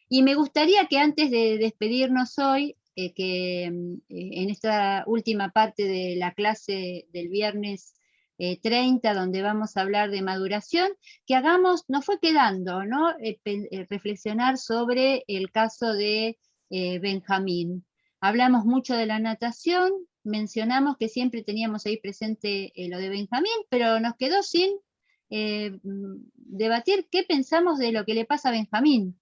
Y me gustaría que antes de despedirnos hoy, que en esta última parte de la clase del viernes 30, donde vamos a hablar de maduración, que hagamos, nos fue quedando, ¿no? Reflexionar sobre el caso de Benjamín. Hablamos mucho de la natación, mencionamos que siempre teníamos ahí presente lo de Benjamín, pero nos quedó sin debatir qué pensamos de lo que le pasa a Benjamín.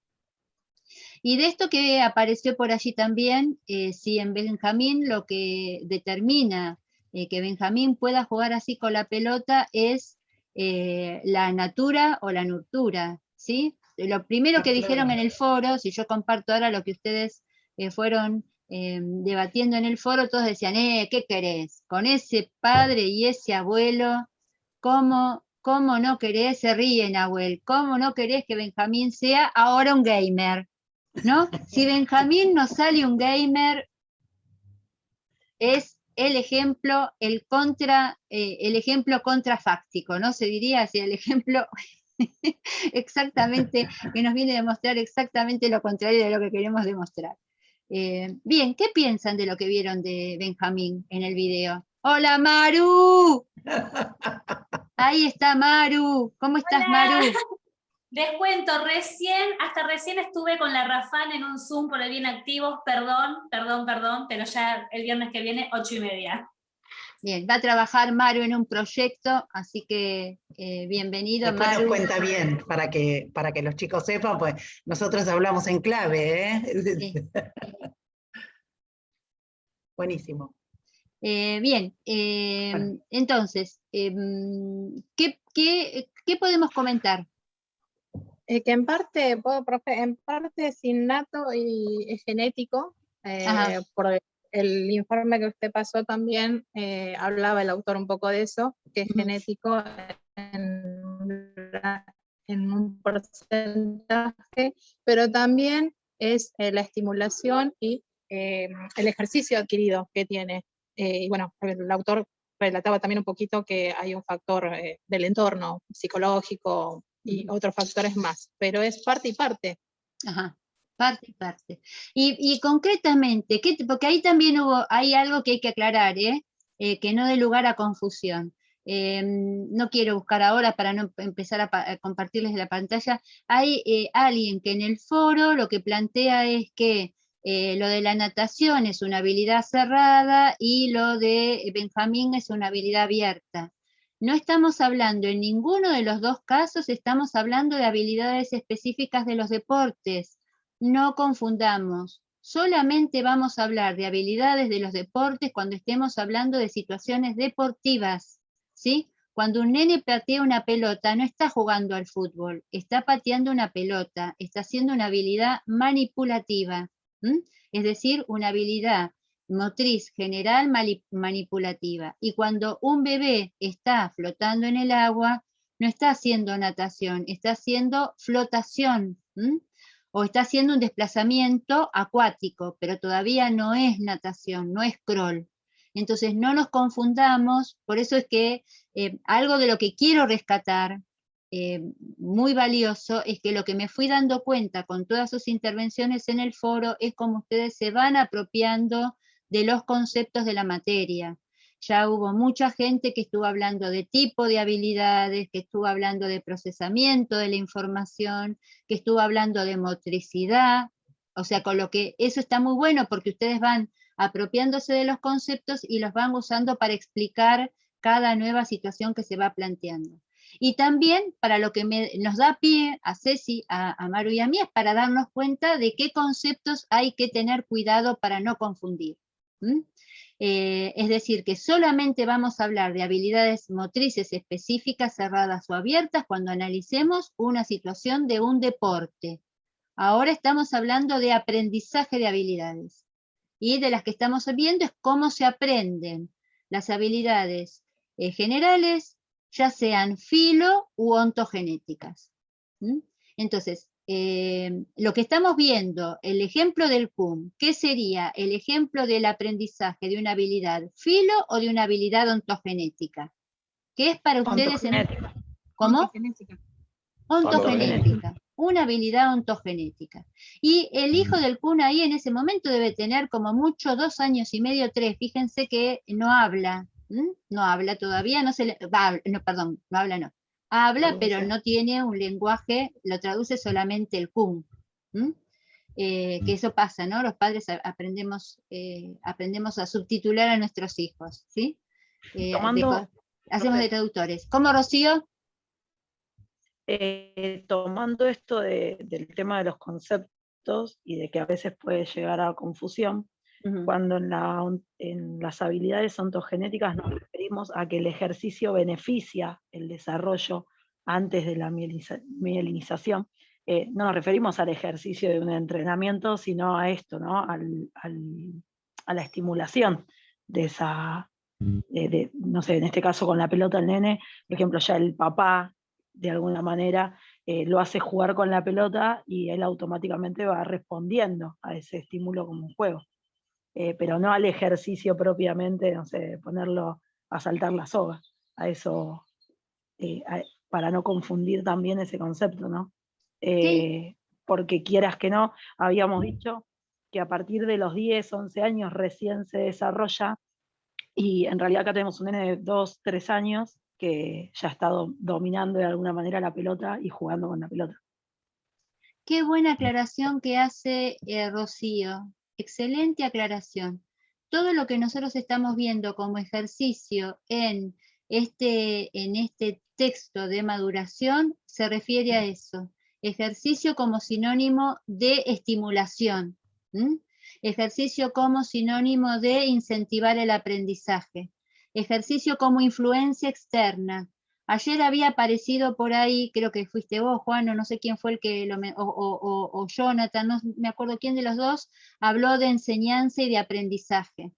Y de esto que apareció por allí también, si en Benjamín lo que determina que Benjamín pueda jugar así con la pelota es la natura o la nurtura, ¿sí? Lo primero que dijeron en el foro, si yo comparto ahora lo que ustedes fueron debatiendo en el foro, todos decían, ¿qué querés? Con ese padre y ese abuelo, ¿cómo no querés? Se ríen, Nahuel, ¿cómo no querés que Benjamín sea ahora un gamer? ¿No? Si Benjamín no sale un gamer, es el ejemplo, el ejemplo contrafáctico, ¿no? Se diría así, el ejemplo exactamente, que nos viene a demostrar exactamente lo contrario de lo que queremos demostrar. Bien, ¿qué piensan de lo que vieron de Benjamín en el video? ¡Hola, Maru! Ahí está Maru. ¿Cómo estás, Hola. Maru? Les cuento, hasta recién estuve con la Rafán en un Zoom por el bien activos, perdón, pero ya el viernes que viene, 8:30. Bien, va a trabajar Maru en un proyecto, así que bienvenido, Después Maru. nos cuenta bien, para que los chicos sepan, pues nosotros hablamos en clave, ¿eh? Sí. Buenísimo. Bien, Bueno. entonces, ¿qué podemos comentar? Que en parte, profe, en parte es innato y es genético, por el informe que usted pasó también, hablaba el autor un poco de eso, que es genético en un porcentaje, pero también es la estimulación y el ejercicio adquirido que tiene. Y bueno, el autor relataba también un poquito que hay un factor del entorno psicológico y otros factores más, pero es parte y parte. Ajá, parte y parte. Y concretamente, porque ahí también hay algo que hay que aclarar, que no dé lugar a confusión. No quiero buscar ahora para no empezar a compartirles la pantalla. Hay alguien que en el foro lo que plantea es que lo de la natación es una habilidad cerrada y lo de Benjamín es una habilidad abierta. No estamos hablando en ninguno de los dos casos, estamos hablando de habilidades específicas de los deportes. No confundamos. Solamente vamos a hablar de habilidades de los deportes cuando estemos hablando de situaciones deportivas, ¿sí? Cuando un nene patea una pelota, no está jugando al fútbol, está pateando una pelota, está haciendo una habilidad manipulativa, es decir, una habilidad motriz general manipulativa. Y cuando un bebé está flotando en el agua, no está haciendo natación, está haciendo flotación, o está haciendo un desplazamiento acuático, pero todavía no es natación, no es crawl. Entonces no nos confundamos, por eso es que algo de lo que quiero rescatar, muy valioso, es que lo que me fui dando cuenta con todas sus intervenciones en el foro es cómo ustedes se van apropiando de los conceptos de la materia. Ya hubo mucha gente que estuvo hablando de tipo de habilidades, que estuvo hablando de procesamiento de la información, que estuvo hablando de motricidad, o sea, con lo que eso está muy bueno porque ustedes van apropiándose de los conceptos y los van usando para explicar cada nueva situación que se va planteando. Y también para lo que nos da pie a Ceci, a Maru y a mí, es para darnos cuenta de qué conceptos hay que tener cuidado para no confundir. Es decir, que solamente vamos a hablar de habilidades motrices específicas, cerradas o abiertas, cuando analicemos una situación de un deporte. Ahora estamos hablando de aprendizaje de habilidades. Y de las que estamos viendo es cómo se aprenden las habilidades generales, ya sean filo u ontogenéticas. Entonces, lo que estamos viendo, el ejemplo del CUM, ¿qué sería el ejemplo del aprendizaje de una habilidad filo o de una habilidad ontogenética? ¿Qué es para ustedes? Ontogenética. ¿Cómo? Ontogenética. Ontogenética. una habilidad ontogenética. Y el hijo del Kun ahí en ese momento debe tener como mucho 2 años y medio, 3. Fíjense que no habla, no habla todavía, no habla, habla, pero no tiene un lenguaje, lo traduce solamente el Kun. Que eso pasa, ¿no? Los padres aprendemos a subtitular a nuestros hijos, ¿sí? Hacemos de traductores. ¿Cómo, Rocío? Tomando esto del tema de los conceptos y de que a veces puede llegar a confusión, cuando en las habilidades ontogenéticas nos referimos a que el ejercicio beneficia el desarrollo antes de la mielinización, no nos referimos al ejercicio de un entrenamiento, sino a esto, ¿no? A la estimulación de esa, no sé, en este caso con la pelota el nene, por ejemplo, ya el papá, de alguna manera, lo hace jugar con la pelota y él automáticamente va respondiendo a ese estímulo como un juego. Pero no al ejercicio propiamente, no sé, ponerlo a saltar la soga, a eso, para no confundir también ese concepto, ¿no? Porque quieras que no, habíamos dicho que a partir de los 10, 11 años recién se desarrolla, y en realidad acá tenemos un nene de 2, 3 años que ya está dominando de alguna manera la pelota y jugando con la pelota. Qué buena aclaración que hace Rocío. Excelente aclaración. Todo lo que nosotros estamos viendo como ejercicio en este texto de maduración se refiere a eso. Ejercicio como sinónimo de estimulación. Ejercicio como sinónimo de incentivar el aprendizaje. Ejercicio como influencia externa. Ayer había aparecido por ahí, creo que fuiste vos, Juan, o no sé quién fue el que o Jonathan, no me acuerdo quién de los dos, habló de enseñanza y de aprendizaje.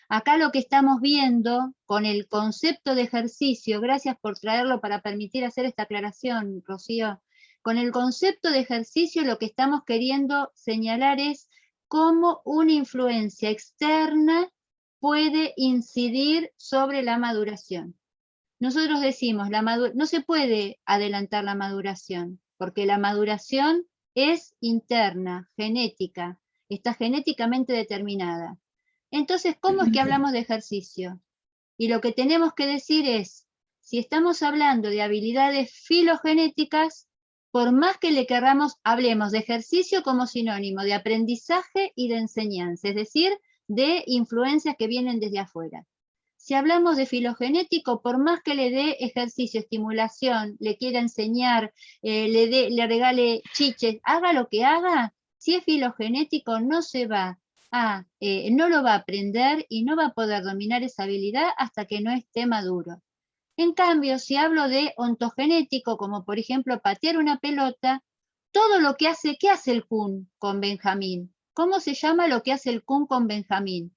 Acá lo que estamos viendo con el concepto de ejercicio, gracias por traerlo para permitir hacer esta aclaración, Rocío, con el concepto de ejercicio lo que estamos queriendo señalar es cómo una influencia externa puede incidir sobre la maduración. Nosotros decimos, no se puede adelantar la maduración, porque la maduración es interna, genética, está genéticamente determinada. Entonces, ¿cómo es que hablamos de ejercicio? Y lo que tenemos que decir es, si estamos hablando de habilidades filogenéticas, por más que le querramos, hablemos de ejercicio como sinónimo de aprendizaje y de enseñanza, es decir, de influencias que vienen desde afuera. Si hablamos de filogenético, por más que le dé ejercicio, estimulación, le quiera enseñar, le regale chiches, haga lo que haga, si es filogenético no lo va a aprender y no va a poder dominar esa habilidad hasta que no esté maduro. En cambio, si hablo de ontogenético, como por ejemplo patear una pelota, todo lo que hace, ¿qué hace el Kun con Benjamín? ¿Cómo se llama lo que hace el Kun con Benjamín?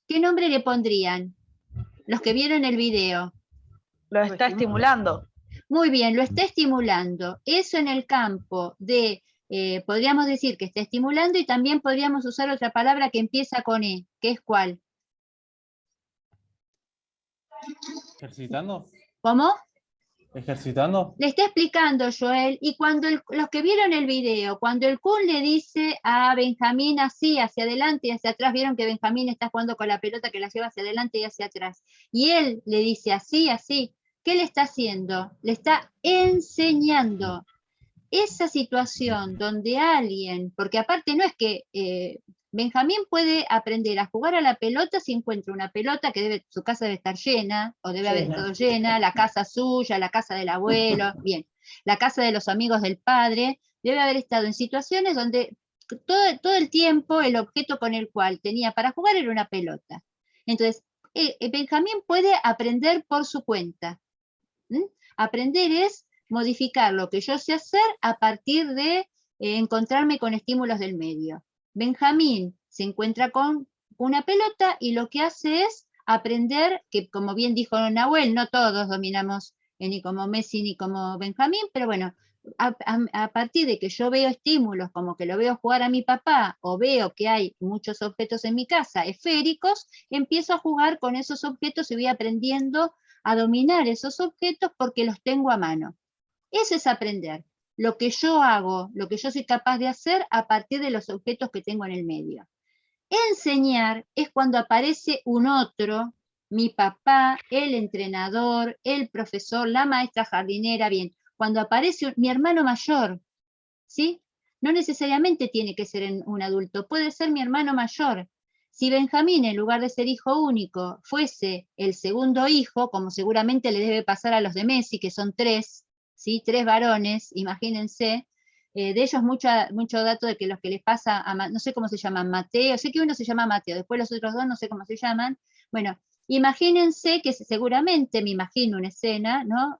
¿Qué nombre le pondrían? Los que vieron el video. Lo está estimulando. Muy bien, lo está estimulando. Eso en el campo de, podríamos decir que está estimulando, y también podríamos usar otra palabra que empieza con E, que es ¿cuál? ¿Ejercitando? ¿Cómo? ¿Ejercitando? Le está explicando Joel, y cuando los que vieron el video, cuando el Kun le dice a Benjamín así, hacia adelante y hacia atrás, vieron que Benjamín está jugando con la pelota que la lleva hacia adelante y hacia atrás, y él le dice así, así, ¿qué le está haciendo? Le está enseñando. Esa situación donde alguien, porque aparte no es que Benjamín puede aprender a jugar a la pelota si encuentra una pelota que su casa debe estar llena, o debe haber estado llena, la casa suya, la casa del abuelo, bien, la casa de los amigos del padre, debe haber estado en situaciones donde todo el tiempo el objeto con el cual tenía para jugar era una pelota. Entonces, Benjamín puede aprender por su cuenta. Aprender es modificar lo que yo sé hacer a partir de encontrarme con estímulos del medio. Benjamín se encuentra con una pelota y lo que hace es aprender, que como bien dijo Nahuel, no todos dominamos ni como Messi ni como Benjamín, pero bueno, a partir de que yo veo estímulos como que lo veo jugar a mi papá, o veo que hay muchos objetos en mi casa esféricos, empiezo a jugar con esos objetos y voy aprendiendo a dominar esos objetos porque los tengo a mano. Eso es aprender. Lo que yo hago, lo que yo soy capaz de hacer a partir de los objetos que tengo en el medio. Enseñar es cuando aparece un otro, mi papá, el entrenador, el profesor, la maestra jardinera, bien, cuando aparece mi hermano mayor, ¿sí? No necesariamente tiene que ser un adulto, puede ser mi hermano mayor. Si Benjamín, en lugar de ser hijo único, fuese el segundo hijo, como seguramente le debe pasar a los de Messi, que son 3, ¿sí? 3 varones, imagínense, de ellos mucho dato de que los que les pasa a, no sé cómo se llaman, Mateo, sé que uno se llama Mateo, después los otros 2 no sé cómo se llaman. Bueno, imagínense que seguramente, me imagino una escena, ¿no?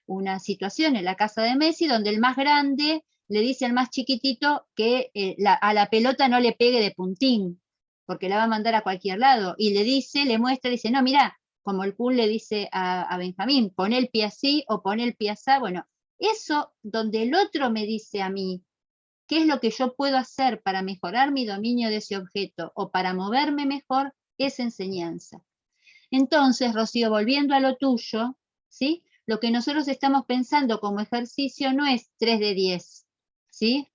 Una situación en la casa de Messi donde el más grande le dice al más chiquitito que a la pelota no le pegue de puntín, porque la va a mandar a cualquier lado, y le dice, le muestra, dice, no, mira, como el Kun le dice a Benjamín, pon el pie así o pon el pie así. Bueno, eso donde el otro me dice a mí qué es lo que yo puedo hacer para mejorar mi dominio de ese objeto o para moverme mejor, es enseñanza. Entonces, Rocío, volviendo a lo tuyo, ¿sí? Lo que nosotros estamos pensando como ejercicio no es 3 de 10, ¿sí?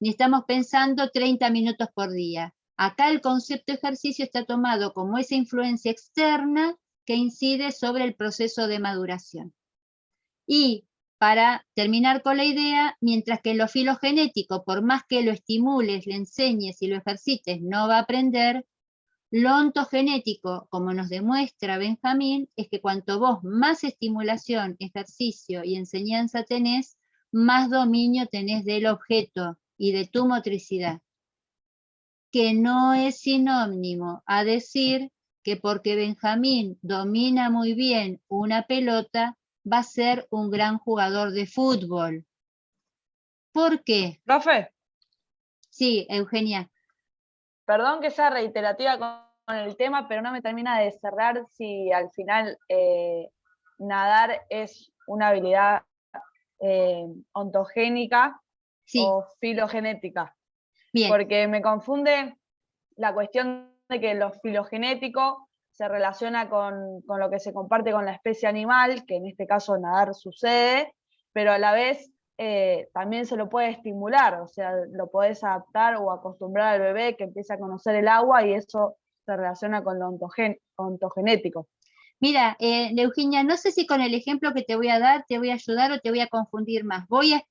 Ni estamos pensando 30 minutos por día. Acá el concepto ejercicio está tomado como esa influencia externa que incide sobre el proceso de maduración. Y para terminar con la idea, mientras que en lo filogenético, por más que lo estimules, le enseñes y lo ejercites, no va a aprender, lo ontogenético, como nos demuestra Benjamín, es que cuanto vos más estimulación, ejercicio y enseñanza tenés, más dominio tenés del objeto y de tu motricidad. Que no es sinónimo a decir que porque Benjamín domina muy bien una pelota, va a ser un gran jugador de fútbol. ¿Por qué? Profe, Sí, Eugenia. perdón que sea reiterativa con el tema, pero no me termina de cerrar si al final nadar es una habilidad ontogénica Sí. o filogenética. Bien. Porque me confunde la cuestión de que lo filogenético se relaciona con lo que se comparte con la especie animal, que en este caso nadar sucede, pero a la vez también se lo puede estimular, o sea, lo podés adaptar o acostumbrar al bebé que empiece a conocer el agua y eso se relaciona con lo ontogenético. Mira, Eugenia, no sé si con el ejemplo que te voy a dar te voy a ayudar o te voy a confundir más. Voy a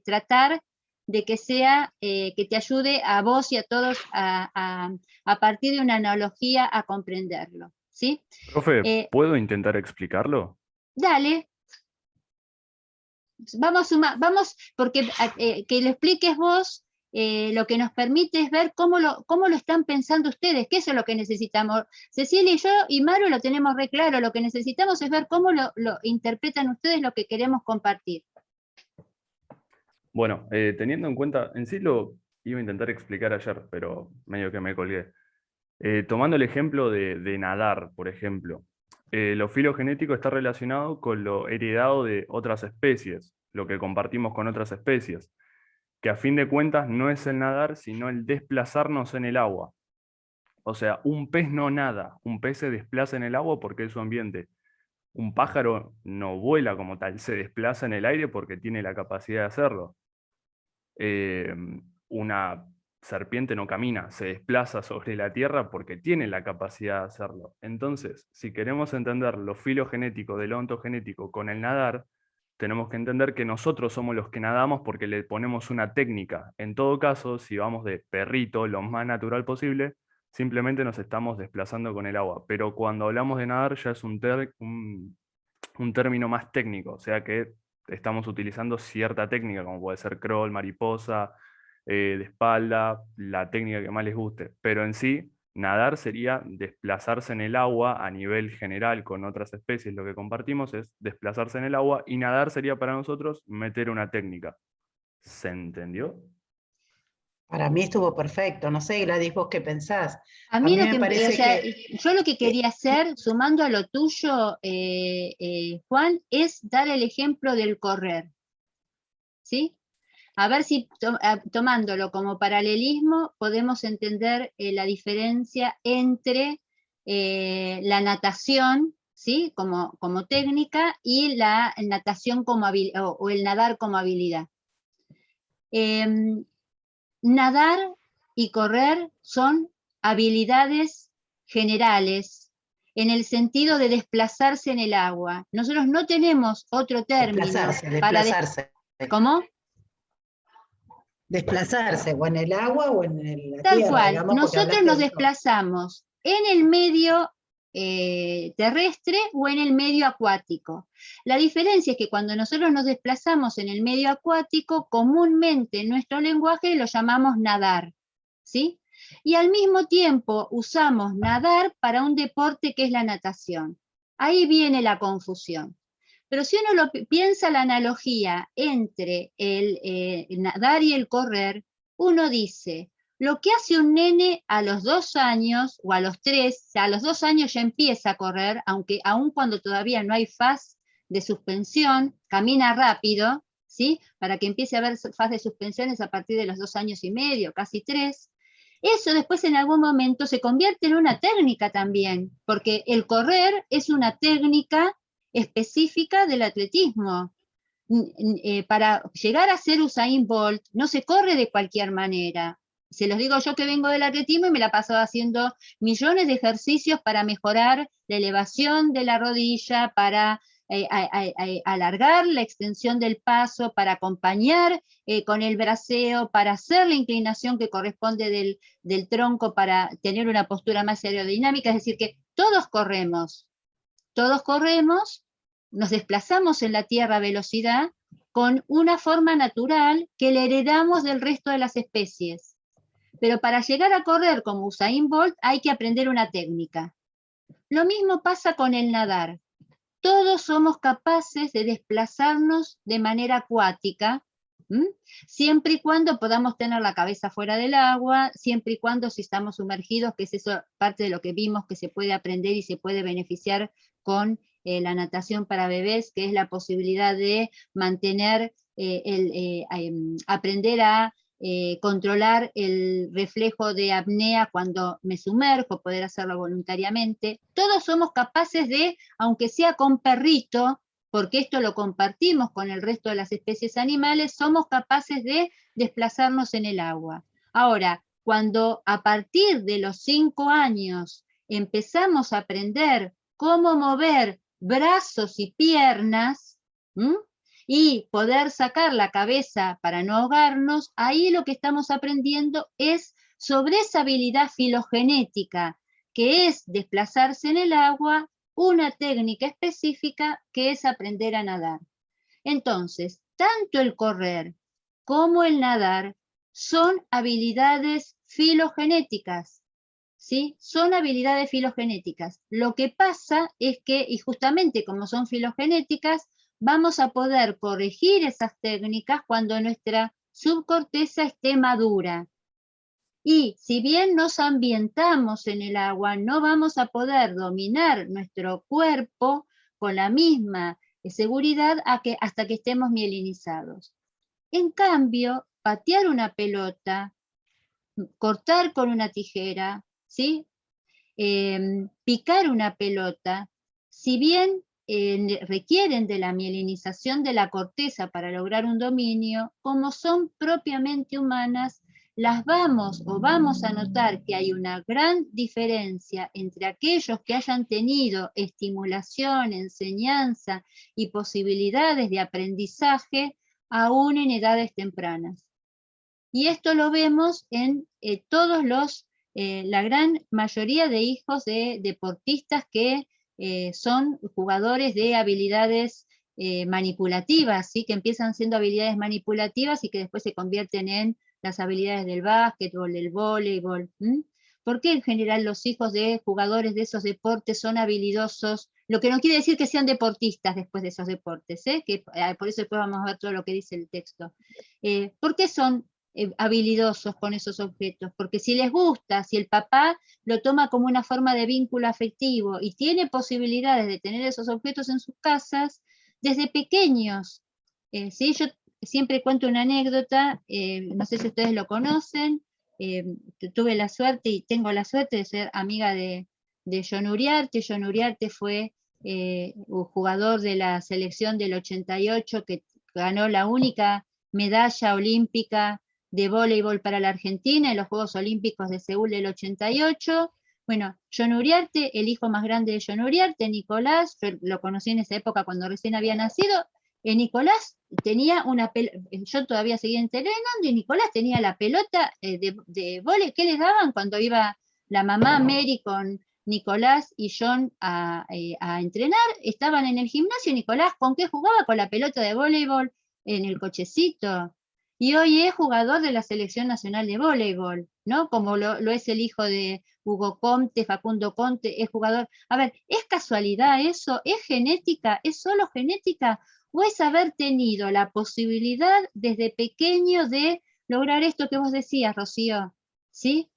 tratar de que sea, que te ayude a vos y a todos a partir de una analogía a comprenderlo, ¿sí? Profe, ¿puedo intentar explicarlo? Dale. Vamos, porque que lo expliques vos, lo que nos permite es ver cómo lo están pensando ustedes, que eso es lo que necesitamos. Cecilia y yo y Maru lo tenemos re claro, lo que necesitamos es ver cómo lo interpretan ustedes lo que queremos compartir. Bueno, teniendo en cuenta, en sí lo iba a intentar explicar ayer, pero medio que me colgué. Tomando el ejemplo de nadar, por ejemplo, lo filogenético está relacionado con lo heredado de otras especies, lo que compartimos con otras especies, que a fin de cuentas no es el nadar, sino el desplazarnos en el agua. O sea, un pez no nada, un pez se desplaza en el agua porque es su ambiente. Un pájaro no vuela como tal, se desplaza en el aire porque tiene la capacidad de hacerlo. Una serpiente no camina, se desplaza sobre la tierra porque tiene la capacidad de hacerlo. Entonces, si queremos entender lo filogenético de lo ontogenético con el nadar, tenemos que entender que nosotros somos los que nadamos porque le ponemos una técnica. En todo caso, si vamos de perrito, lo más natural posible, simplemente nos estamos desplazando con el agua. Pero cuando hablamos de nadar ya es un término más técnico, o sea que estamos utilizando cierta técnica, como puede ser crawl, mariposa, de espalda, la técnica que más les guste. Pero en sí, nadar sería desplazarse en el agua a nivel general con otras especies. Lo que compartimos es desplazarse en el agua y nadar sería para nosotros meter una técnica. ¿Se entendió? Para mí estuvo perfecto. No sé, Gladys, ¿vos qué pensás? A mí me parece yo lo que quería hacer, sumando a lo tuyo, Juan, es dar el ejemplo del correr, ¿sí? A ver si tomándolo como paralelismo podemos entender la diferencia entre la natación, ¿sí? Como técnica, y la natación como o el nadar como habilidad. Nadar y correr son habilidades generales en el sentido de desplazarse en el agua. Nosotros no tenemos otro término para... ¿Cómo? Desplazarse, o en el agua o en la Tal tierra, cual, digamos, porque nosotros hablaste nos de todo. desplazamos en el medio terrestre o en el medio acuático. La diferencia es que cuando nosotros nos desplazamos en el medio acuático, comúnmente en nuestro lenguaje lo llamamos nadar, ¿sí? Y al mismo tiempo usamos nadar para un deporte que es la natación. Ahí viene la confusión. Pero si uno piensa la analogía entre el nadar y el correr, uno dice, lo que hace un nene a los 2 años o a los 3, a los 2 años ya empieza a correr, aun cuando todavía no hay faz de suspensión, camina rápido, ¿sí? Para que empiece a haber faz de suspensiones a partir de los 2 años y medio, casi 3. Eso después en algún momento se convierte en una técnica también, porque el correr es una técnica específica del atletismo. Para llegar a ser Usain Bolt no se corre de cualquier manera. Se los digo yo que vengo del atletismo y me la paso haciendo millones de ejercicios para mejorar la elevación de la rodilla, para alargar la extensión del paso, para acompañar con el braceo, para hacer la inclinación que corresponde del tronco para tener una postura más aerodinámica. Es decir, que todos corremos, nos desplazamos en la tierra a velocidad con una forma natural que le heredamos del resto de las especies. Pero para llegar a correr como Usain Bolt hay que aprender una técnica. Lo mismo pasa con el nadar. Todos somos capaces de desplazarnos de manera acuática, siempre y cuando podamos tener la cabeza fuera del agua, siempre y cuando si estamos sumergidos, que es eso parte de lo que vimos que se puede aprender y se puede beneficiar con la natación para bebés, que es la posibilidad de mantener, aprender a controlar el reflejo de apnea cuando me sumerjo, poder hacerlo voluntariamente. Todos somos capaces de, aunque sea con perrito, porque esto lo compartimos con el resto de las especies animales, somos capaces de desplazarnos en el agua. Ahora, cuando a partir de los 5 años empezamos a aprender cómo mover brazos y piernas, y poder sacar la cabeza para no ahogarnos, ahí lo que estamos aprendiendo es sobre esa habilidad filogenética, que es desplazarse en el agua, una técnica específica que es aprender a nadar. Entonces, tanto el correr como el nadar son habilidades filogenéticas, ¿sí? Son habilidades filogenéticas. Lo que pasa es que, y justamente como son filogenéticas, vamos a poder corregir esas técnicas cuando nuestra subcorteza esté madura. Y si bien nos ambientamos en el agua, no vamos a poder dominar nuestro cuerpo con la misma seguridad hasta que estemos mielinizados. En cambio, patear una pelota, cortar con una tijera, ¿sí? Picar una pelota, si bien requieren de la mielinización de la corteza para lograr un dominio, como son propiamente humanas, vamos a notar que hay una gran diferencia entre aquellos que hayan tenido estimulación, enseñanza y posibilidades de aprendizaje aún en edades tempranas. Y esto lo vemos en todos la gran mayoría de hijos de deportistas que son jugadores de habilidades manipulativas, ¿sí? Que empiezan siendo habilidades manipulativas y que después se convierten en las habilidades del básquetbol, del voleibol. ¿Por qué en general los hijos de jugadores de esos deportes son habilidosos? Lo que no quiere decir que sean deportistas después de esos deportes, que por eso después vamos a ver todo lo que dice el texto. ¿Por qué son habilidosos con esos objetos? Porque si les gusta, si el papá lo toma como una forma de vínculo afectivo y tiene posibilidades de tener esos objetos en sus casas, desde pequeños, ¿sí? Yo siempre cuento una anécdota, no sé si ustedes lo conocen, tuve la suerte y tengo la suerte de ser amiga de John Uriarte. John Uriarte fue un jugador de la selección del 88 que ganó la única medalla olímpica de voleibol para la Argentina en los Juegos Olímpicos de Seúl del 88. Bueno, John Uriarte, el hijo más grande de John Uriarte, Nicolás, yo lo conocí en esa época cuando recién había nacido. Nicolás tenía una pelota, yo todavía seguía entrenando, y Nicolás tenía la pelota de vóley. ¿Qué les daban cuando iba la mamá Mary con Nicolás y John a entrenar? Estaban en el gimnasio. Nicolás, ¿con qué jugaba? Con la pelota de voleibol en el cochecito. Y hoy es jugador de la Selección Nacional de Voleibol, ¿no? Como lo es el hijo de Hugo Comte, Facundo Conte, es jugador. A ver, ¿es casualidad eso? ¿Es genética? ¿Es solo genética? ¿O es haber tenido la posibilidad desde pequeño de lograr esto que vos decías, Rocío? ¿Sí?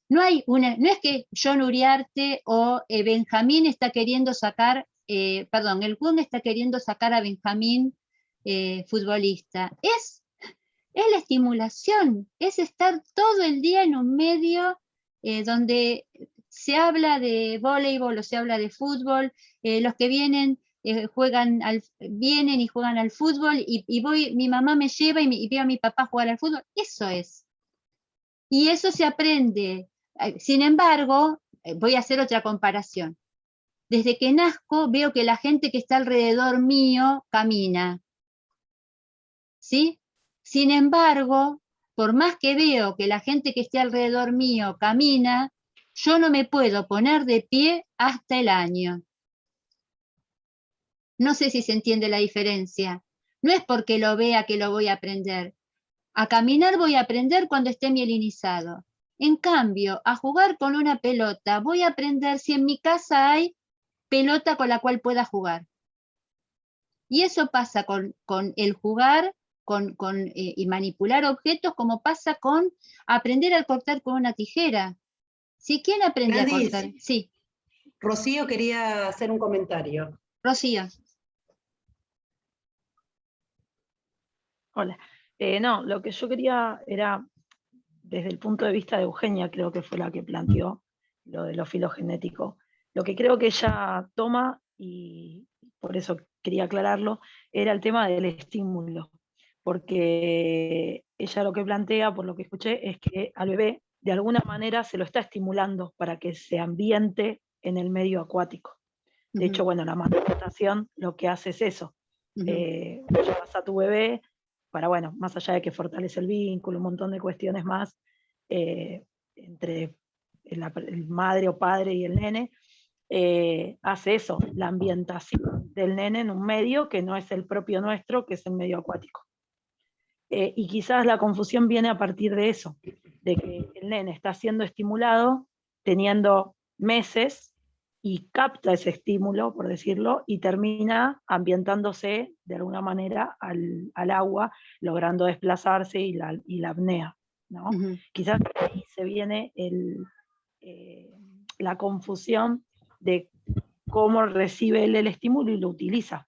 No es que John Uriarte o Benjamín está queriendo sacar, el Kun está queriendo sacar a Benjamín futbolista. Es la estimulación, es estar todo el día en un medio donde se habla de voleibol o se habla de fútbol. Los que vienen vienen y juegan al fútbol, y mi mamá me lleva y veo a mi papá jugar al fútbol. Eso es. Y eso se aprende. Sin embargo, voy a hacer otra comparación. Desde que nazco veo que la gente que está alrededor mío camina. ¿Sí? Sin embargo, por más que veo que la gente que esté alrededor mío camina, yo no me puedo poner de pie hasta el año. No sé si se entiende la diferencia. No es porque lo vea que lo voy a aprender. A caminar voy a aprender cuando esté mielinizado. En cambio, a jugar con una pelota voy a aprender si en mi casa hay pelota con la cual pueda jugar. Y eso pasa con el jugar y manipular objetos, como pasa con aprender a cortar con una tijera. ¿Sí? ¿Quién aprende a cortar? Sí. Rocío quería hacer un comentario. Rocío. Hola. No, lo que yo quería era, desde el punto de vista de Eugenia, creo que fue la que planteó lo de lo filogenético. Lo que creo que ella toma, y por eso quería aclararlo, era el tema del estímulo. Porque ella lo que plantea, por lo que escuché, es que al bebé de alguna manera se lo está estimulando para que se ambiente en el medio acuático. De hecho, bueno, la amamentación lo que hace es eso. Llevas a tu bebé para, bueno, más allá de que fortalece el vínculo, un montón de cuestiones más entre el madre o padre y el nene, hace eso, la ambientación del nene en un medio que no es el propio nuestro, que es el medio acuático. Y quizás la confusión viene a partir de eso, de que el nene está siendo estimulado teniendo meses y capta ese estímulo, por decirlo, y termina ambientándose de alguna manera al agua, logrando desplazarse y la apnea, ¿no? Quizás ahí se viene la confusión de cómo recibe él el estímulo y lo utiliza.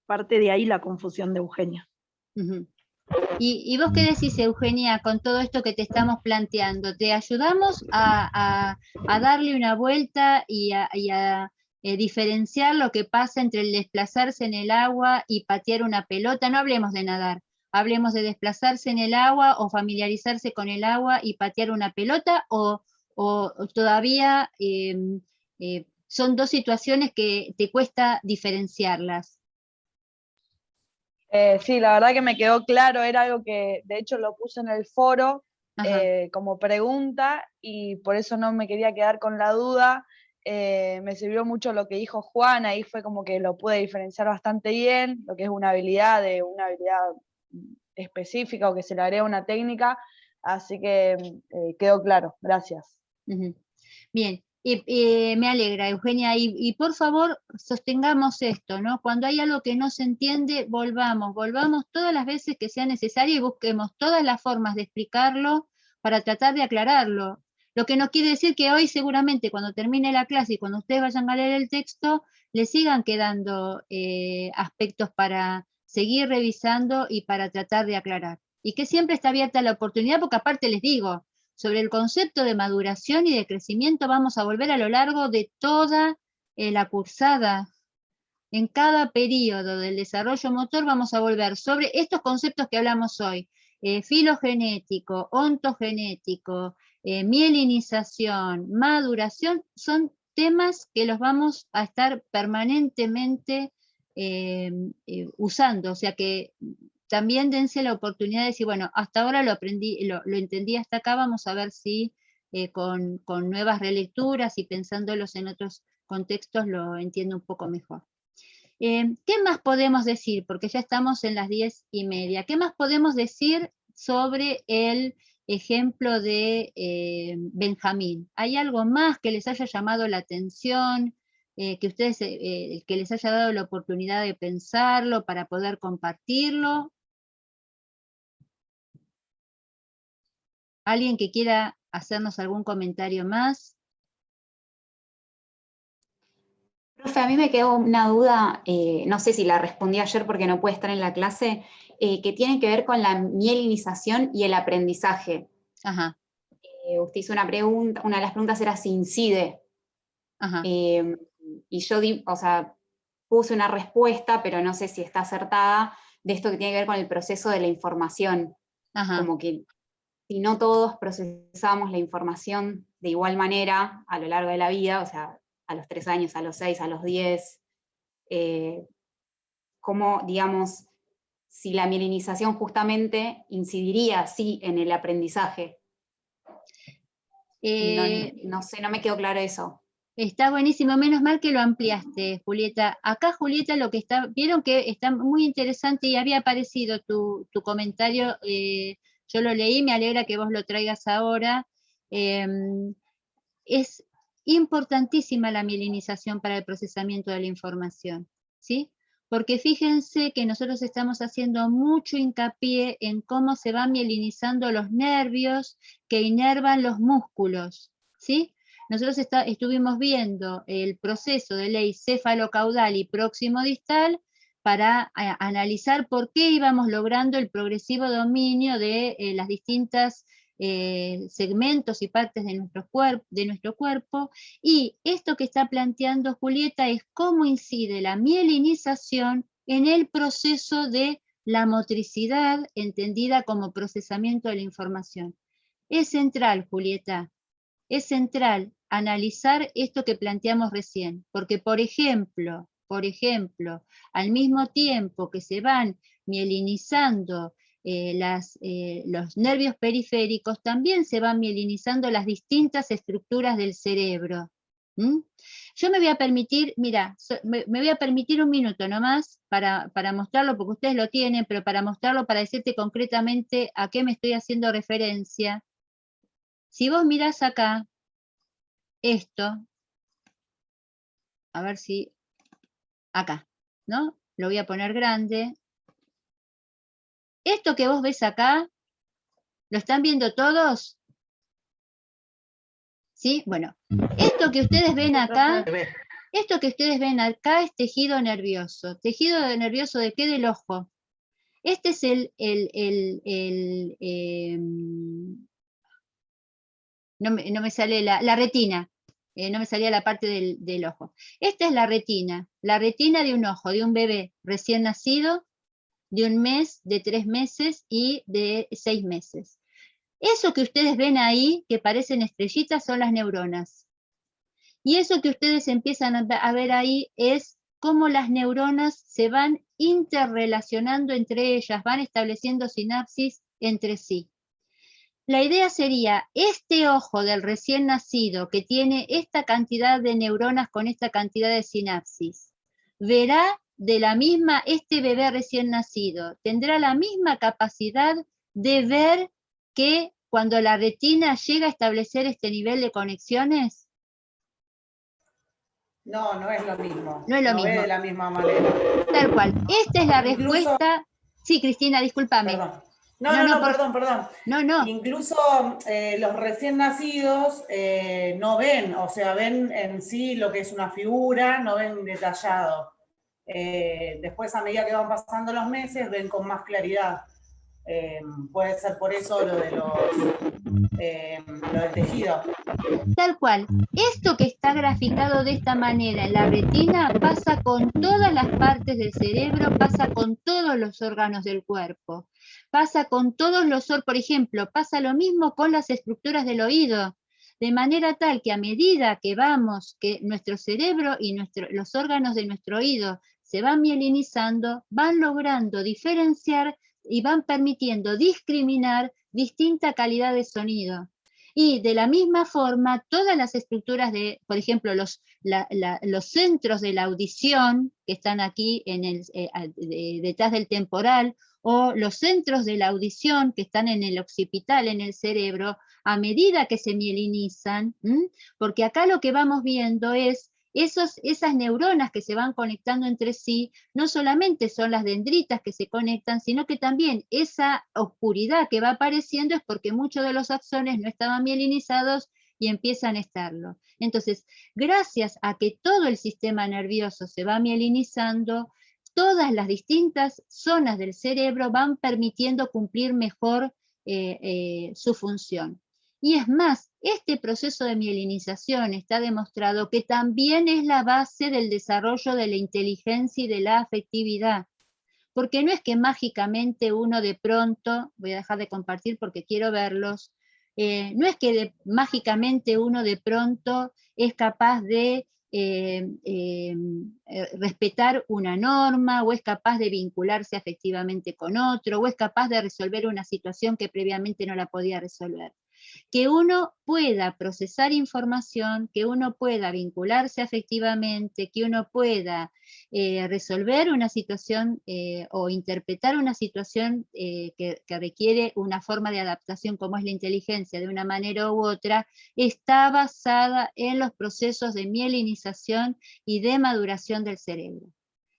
Parte de ahí la confusión de Eugenia. ¿Y vos qué decís, Eugenia, con todo esto que te estamos planteando? ¿Te ayudamos a darle una vuelta y a diferenciar lo que pasa entre el desplazarse en el agua y patear una pelota? No hablemos de nadar, hablemos de desplazarse en el agua o familiarizarse con el agua y patear una pelota, o todavía son dos situaciones que te cuesta diferenciarlas. Sí, la verdad que me quedó claro, era algo que de hecho lo puse en el foro como pregunta, y por eso no me quería quedar con la duda. Me sirvió mucho lo que dijo Juan, ahí fue como que lo pude diferenciar bastante bien, lo que es una habilidad de una habilidad específica o que se le agrega una técnica, así que quedó claro, gracias. Bien. Me alegra, Eugenia, y por favor sostengamos esto, ¿no? Cuando hay algo que no se entiende, volvamos todas las veces que sea necesario y busquemos todas las formas de explicarlo para tratar de aclararlo. Lo que no quiere decir que hoy seguramente cuando termine la clase y cuando ustedes vayan a leer el texto, les sigan quedando aspectos para seguir revisando y para tratar de aclarar. Y que siempre está abierta la oportunidad, porque aparte les digo, sobre el concepto de maduración y de crecimiento vamos a volver a lo largo de toda la cursada. En cada periodo del desarrollo motor vamos a volver sobre estos conceptos que hablamos hoy, filogenético, ontogenético, mielinización, maduración, son temas que los vamos a estar permanentemente usando, o sea que también dense la oportunidad de decir, bueno, hasta ahora lo aprendí, lo entendí hasta acá, vamos a ver si con nuevas relecturas y pensándolos en otros contextos lo entiendo un poco mejor. ¿Qué más podemos decir? Porque ya estamos en las 10:30. ¿Qué más podemos decir sobre el ejemplo de Benjamín? ¿Hay algo más que les haya llamado la atención? Que ustedes, que les haya dado la oportunidad de pensarlo para poder compartirlo. ¿Alguien que quiera hacernos algún comentario más? Profe, a mí me quedó una duda, no sé si la respondí ayer porque no pude estar en la clase, que tiene que ver con la mielinización y el aprendizaje. Ajá. Usted hizo una pregunta, una de las preguntas era si incide. Ajá. Y yo puse una respuesta, pero no sé si está acertada, de esto que tiene que ver con el proceso de la información. Ajá. Como que si no todos procesamos la información de igual manera a lo largo de la vida, o sea, a los 3 años, a los 6, a los 10, cómo, digamos, si la mielinización justamente incidiría así en el aprendizaje. No sé, no me quedó claro eso. Está buenísimo, menos mal que lo ampliaste, Julieta. Acá, Julieta, lo que está, vieron que está muy interesante y había aparecido tu comentario, yo lo leí, me alegra que vos lo traigas ahora. Es importantísima la mielinización para el procesamiento de la información, ¿sí? Porque fíjense que nosotros estamos haciendo mucho hincapié en cómo se van mielinizando los nervios que inervan los músculos, ¿sí? Nosotros estuvimos viendo el proceso de ley céfalo-caudal y próximo-distal para analizar por qué íbamos logrando el progresivo dominio de las distintas segmentos y partes de nuestro cuerpo, y esto que está planteando Julieta es cómo incide la mielinización en el proceso de la motricidad, entendida como procesamiento de la información. Es central, Julieta, es central analizar esto que planteamos recién, porque por ejemplo, al mismo tiempo que se van mielinizando los nervios periféricos, también se van mielinizando las distintas estructuras del cerebro. Yo me voy a permitir, mira, me voy a permitir un minuto nomás para mostrarlo, porque ustedes lo tienen, pero para mostrarlo, para decirte concretamente a qué me estoy haciendo referencia. Si vos mirás acá, esto, a ver si, acá, ¿no? Lo voy a poner grande. Esto que vos ves acá, ¿lo están viendo todos? ¿Sí? Bueno, esto que ustedes ven acá, es tejido nervioso. ¿Tejido nervioso de qué? Del ojo. Este es no me sale la retina. No me salía la parte del ojo. Esta es la retina de un ojo, de un bebé recién nacido, de 1 mes, de 3 meses y de 6 meses. Eso que ustedes ven ahí, que parecen estrellitas, son las neuronas. Y eso que ustedes empiezan a ver ahí es cómo las neuronas se van interrelacionando entre ellas, van estableciendo sinapsis entre sí. La idea sería, este ojo del recién nacido que tiene esta cantidad de neuronas con esta cantidad de sinapsis, verá de la misma, este bebé recién nacido, tendrá la misma capacidad de ver que cuando la retina llega a establecer este nivel de conexiones. No, no es lo mismo. No es lo mismo. Ve de la misma manera. Tal cual. Esta es la Incluso, respuesta. Sí, Cristina, discúlpame. Perdón. Perdón. No. Incluso los recién nacidos no ven, o sea, ven en sí lo que es una figura, no ven detallado. Después, a medida que van pasando los meses, ven con más claridad. Puede ser por eso lo del tejido. Tal cual. Esto que está graficado de esta manera en la retina pasa con todas las partes del cerebro, pasa con todos los órganos del cuerpo, pasa con todos los órganos, por ejemplo, pasa lo mismo con las estructuras del oído, de manera tal que a medida que vamos, que nuestro cerebro y los órganos de nuestro oído se van mielinizando, van logrando diferenciar y van permitiendo discriminar distinta calidad de sonido. Y de la misma forma, todas las estructuras de, por ejemplo, los centros de la audición, que están aquí detrás del temporal, o los centros de la audición que están en el occipital, en el cerebro, a medida que se mielinizan, porque acá lo que vamos viendo es esas neuronas que se van conectando entre sí, no solamente son las dendritas que se conectan, sino que también esa oscuridad que va apareciendo es porque muchos de los axones no estaban mielinizados y empiezan a estarlo. Entonces, gracias a que todo el sistema nervioso se va mielinizando, todas las distintas zonas del cerebro van permitiendo cumplir mejor su función. Y es más, este proceso de mielinización está demostrado que también es la base del desarrollo de la inteligencia y de la afectividad. Porque no es que mágicamente uno de pronto, voy a dejar de compartir porque quiero verlos, no es que mágicamente uno de pronto es capaz de respetar una norma, o es capaz de vincularse afectivamente con otro, o es capaz de resolver una situación que previamente no la podía resolver. Que uno pueda procesar información, que uno pueda vincularse afectivamente, que uno pueda resolver una situación o interpretar una situación que requiere una forma de adaptación como es la inteligencia de una manera u otra, está basada en los procesos de mielinización y de maduración del cerebro.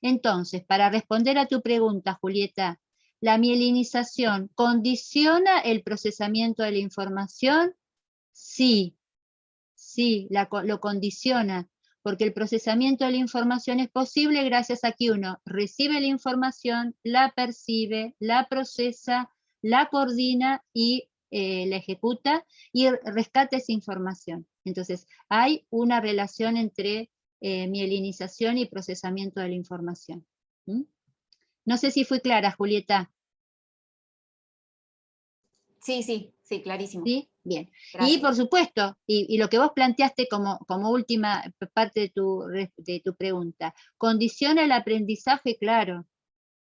Entonces, para responder a tu pregunta, Julieta, ¿la mielinización condiciona el procesamiento de la información? Sí, lo condiciona, porque el procesamiento de la información es posible gracias a que uno recibe la información, la percibe, la procesa, la coordina y la ejecuta y rescata esa información. Entonces, hay una relación entre mielinización y procesamiento de la información. No sé si fui clara, Julieta. Sí, clarísimo. ¿Sí? Bien. Gracias. Y por supuesto, y lo que vos planteaste como última parte de tu pregunta, condiciona el aprendizaje, claro.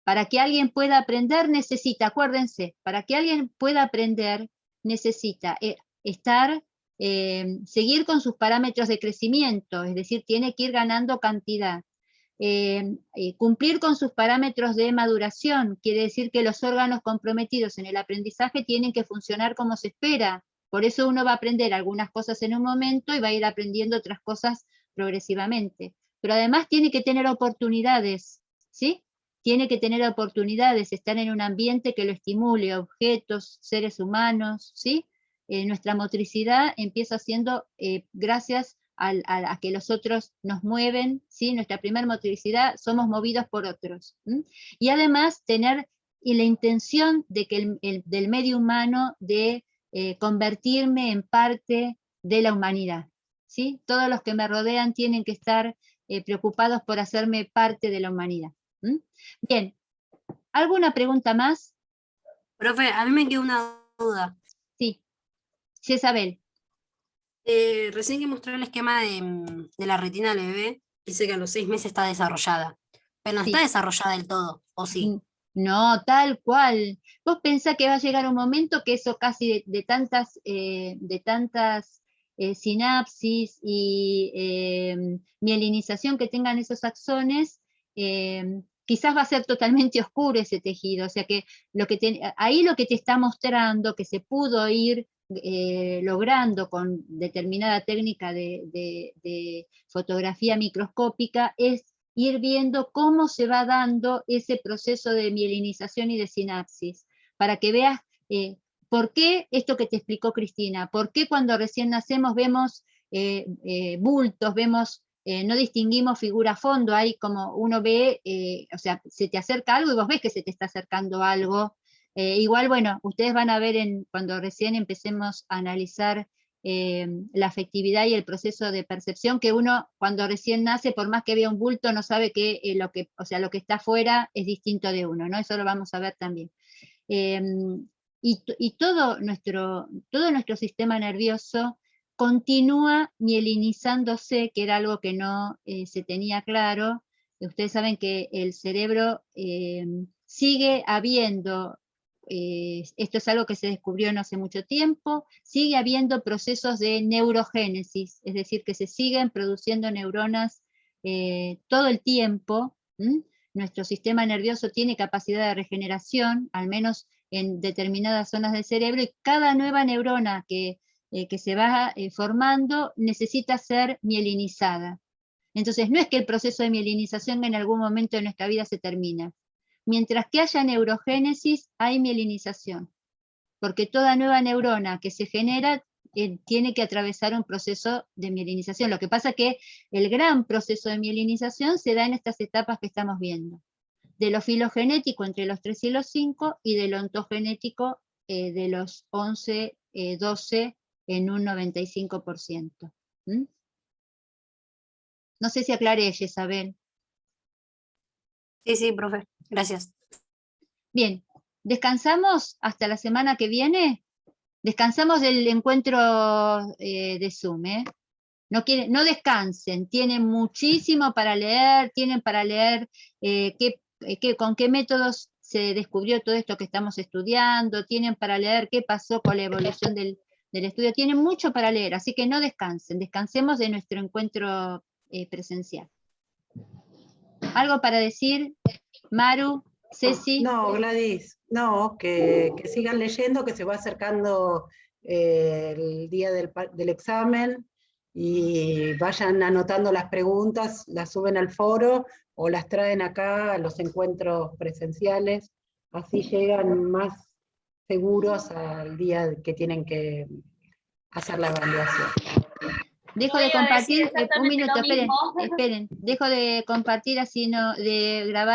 Para que alguien pueda aprender necesita, acuérdense, para que alguien pueda aprender necesita seguir con sus parámetros de crecimiento, es decir, tiene que ir ganando cantidad. Cumplir con sus parámetros de maduración, quiere decir que los órganos comprometidos en el aprendizaje tienen que funcionar como se espera. Por eso uno va a aprender algunas cosas en un momento y va a ir aprendiendo otras cosas progresivamente. Pero además tiene que tener oportunidades, ¿sí? Tiene que tener oportunidades, estar en un ambiente que lo estimule, objetos, seres humanos, ¿sí? Nuestra motricidad empieza siendo gracias a que los otros nos mueven, ¿sí? Nuestra primera motricidad, somos movidos por otros. Y además tener la intención de que del medio humano de convertirme en parte de la humanidad, ¿sí? Todos los que me rodean tienen que estar preocupados por hacerme parte de la humanidad. Bien, ¿alguna pregunta más? Profe, a mí me quedó una duda. Sí, Isabel. Recién que mostró el esquema de la retina del bebé, dice que a los 6 meses está desarrollada, pero no Sí. está desarrollada del todo, ¿o sí? No, tal cual. Vos pensás que va a llegar un momento que eso casi de tantas sinapsis y mielinización que tengan esos axones, quizás va a ser totalmente oscuro ese tejido. O sea que ahí lo que te está mostrando que se pudo ir logrando con determinada técnica de fotografía microscópica es ir viendo cómo se va dando ese proceso de mielinización y de sinapsis, para que veas por qué esto que te explicó Cristina, por qué cuando recién nacemos vemos bultos, no distinguimos figura a fondo, hay como uno ve, o sea, se te acerca algo y vos ves que se te está acercando algo, Igual, bueno, ustedes van a ver cuando recién empecemos a analizar la afectividad y el proceso de percepción, que uno cuando recién nace, por más que vea un bulto, no sabe que lo que está afuera es distinto de uno, ¿no? Eso lo vamos a ver también. Y todo nuestro sistema nervioso continúa mielinizándose, que era algo que no se tenía claro. Ustedes saben que el cerebro sigue habiendo, esto es algo que se descubrió no hace mucho tiempo, sigue habiendo procesos de neurogénesis, es decir, que se siguen produciendo neuronas todo el tiempo. Nuestro sistema nervioso tiene capacidad de regeneración, al menos en determinadas zonas del cerebro, y cada nueva neurona que se va formando necesita ser mielinizada. Entonces, no es que el proceso de mielinización en algún momento de nuestra vida se termina. Mientras que haya neurogénesis, hay mielinización, porque toda nueva neurona que se genera tiene que atravesar un proceso de mielinización. Lo que pasa es que el gran proceso de mielinización se da en estas etapas que estamos viendo. De lo filogenético entre los 3 y los 5, y de lo ontogenético de los 11, 12 en un 95%. No sé si aclaré, Isabel. Sí, profe, gracias. Bien, ¿descansamos hasta la semana que viene? Descansamos del encuentro de Zoom, ¿eh? No descansen, tienen muchísimo para leer, tienen para leer con qué métodos se descubrió todo esto que estamos estudiando, tienen para leer qué pasó con la evolución del estudio, tienen mucho para leer, así que no descansen, descansemos de nuestro encuentro presencial. ¿Algo para decir, Maru, Ceci? No, Gladys, no, que sigan leyendo, que se va acercando el día del examen, y vayan anotando las preguntas, las suben al foro o las traen acá a los encuentros presenciales, así llegan más seguros al día que tienen que hacer la evaluación. Dejo de compartir, un minuto, esperen, dejo de compartir así de grabar.